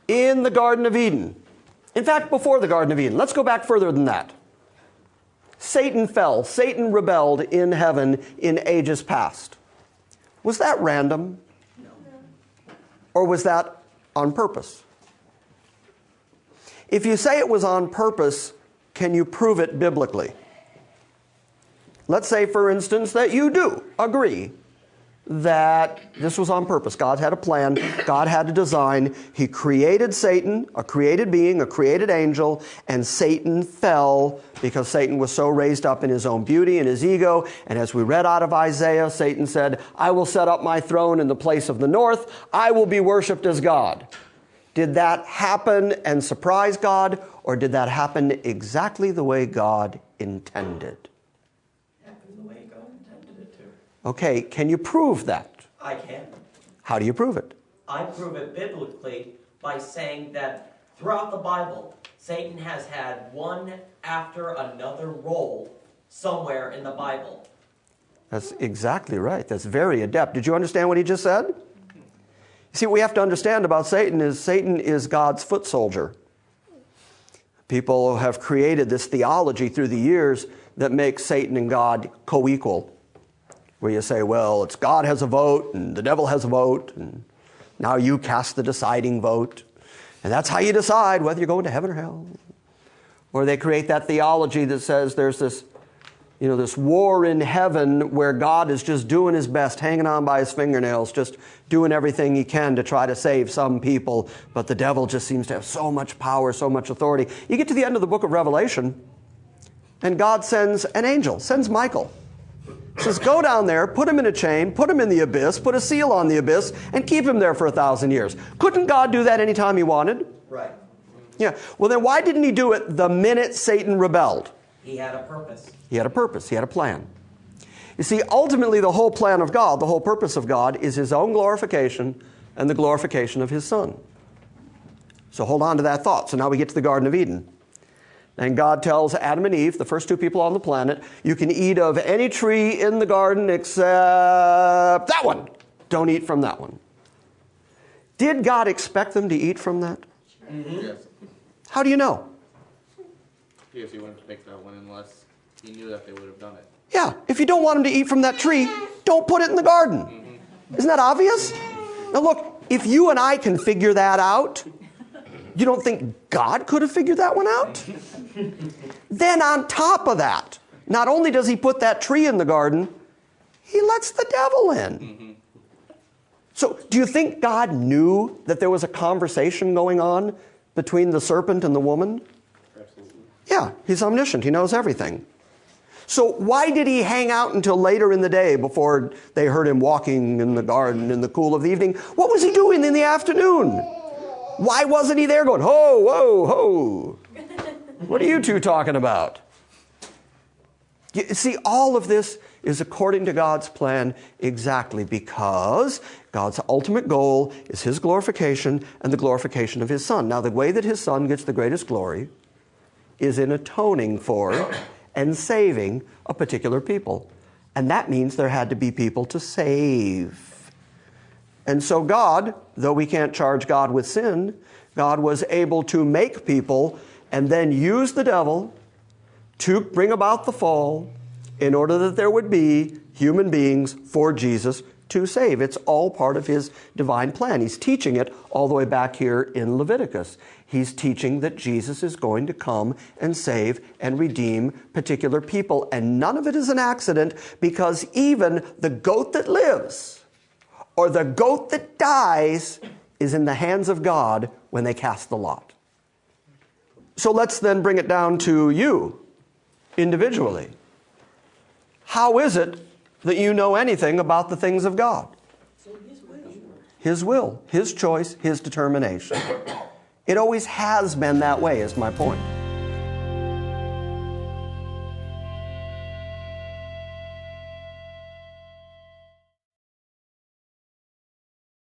in the Garden of Eden. In fact, before the Garden of Eden. Let's go back further than that. Satan fell. Satan rebelled in heaven in ages past. Was that random? No. Or was that on purpose? If you say it was on purpose, can you prove it biblically? Let's say, for instance, that you do agree that this was on purpose. God had a plan. God had a design. He created Satan, a created being, a created angel, and Satan fell because Satan was so raised up in his own beauty and his ego. And as we read out of Isaiah, Satan said, I will set up my throne in the place of the north. I will be worshipped as God. Did that happen and surprise God, or did that happen exactly the way God intended? Okay, can you prove that? I can. How do you prove it? I prove it biblically by saying that throughout the Bible, Satan has had one after another role somewhere in the Bible. That's exactly right. That's very adept. Did you understand what he just said? You see, what we have to understand about Satan is God's foot soldier. People have created this theology through the years that makes Satan and God co-equal. Where you say, well, it's God has a vote and the devil has a vote, and now you cast the deciding vote. And that's how you decide whether you're going to heaven or hell. Or they create that theology that says there's this, this war in heaven where God is just doing his best, hanging on by his fingernails, just doing everything he can to try to save some people. But the devil just seems to have so much power, so much authority. You get to the end of the book of Revelation, and God sends an angel, sends Michael. Says, go down there, put him in a chain, put him in the abyss, put a seal on the abyss, and keep him there for 1,000 years. Couldn't God do that anytime he wanted? Right. Yeah. Well, then why didn't he do it the minute Satan rebelled? He had a purpose. He had a purpose. He had a plan. You see, ultimately the whole plan of God, the whole purpose of God, is his own glorification and the glorification of his Son. So hold on to that thought. So now we get to the Garden of Eden. And God tells Adam and Eve, the first two people on the planet, you can eat of any tree in the garden except that one. Don't eat from that one. Did God expect them to eat from that? Mm-hmm. Yes. How do you know? Because he wouldn't pick that one unless he knew that they would have done it. Yeah, if you don't want them to eat from that tree, don't put it in the garden. Mm-hmm. Isn't that obvious? Now look, if you and I can figure that out, you don't think God could have figured that one out? Then on top of that, not only does he put that tree in the garden, he lets the devil in. Mm-hmm. So do you think God knew that there was a conversation going on between the serpent and the woman? Absolutely. Yeah, he's omniscient. He knows everything. So why did he hang out until later in the day before they heard him walking in the garden in the cool of the evening? What was he doing in the afternoon? Why wasn't he there going, ho, whoa, ho? What are you two talking about? You see, all of this is according to God's plan exactly because God's ultimate goal is his glorification and the glorification of his Son. Now, the way that his Son gets the greatest glory is in atoning for and saving a particular people. And that means there had to be people to save. And so God, though we can't charge God with sin, God was able to make people and then use the devil to bring about the fall in order that there would be human beings for Jesus to save. It's all part of his divine plan. He's teaching it all the way back here in Leviticus. He's teaching that Jesus is going to come and save and redeem particular people. And none of it is an accident, because even the goat that lives or the goat that dies is in the hands of God when they cast the lot. So let's then bring it down to you individually. How is it that you know anything about the things of God? His will, his choice, his determination. It always has been that way, is my point.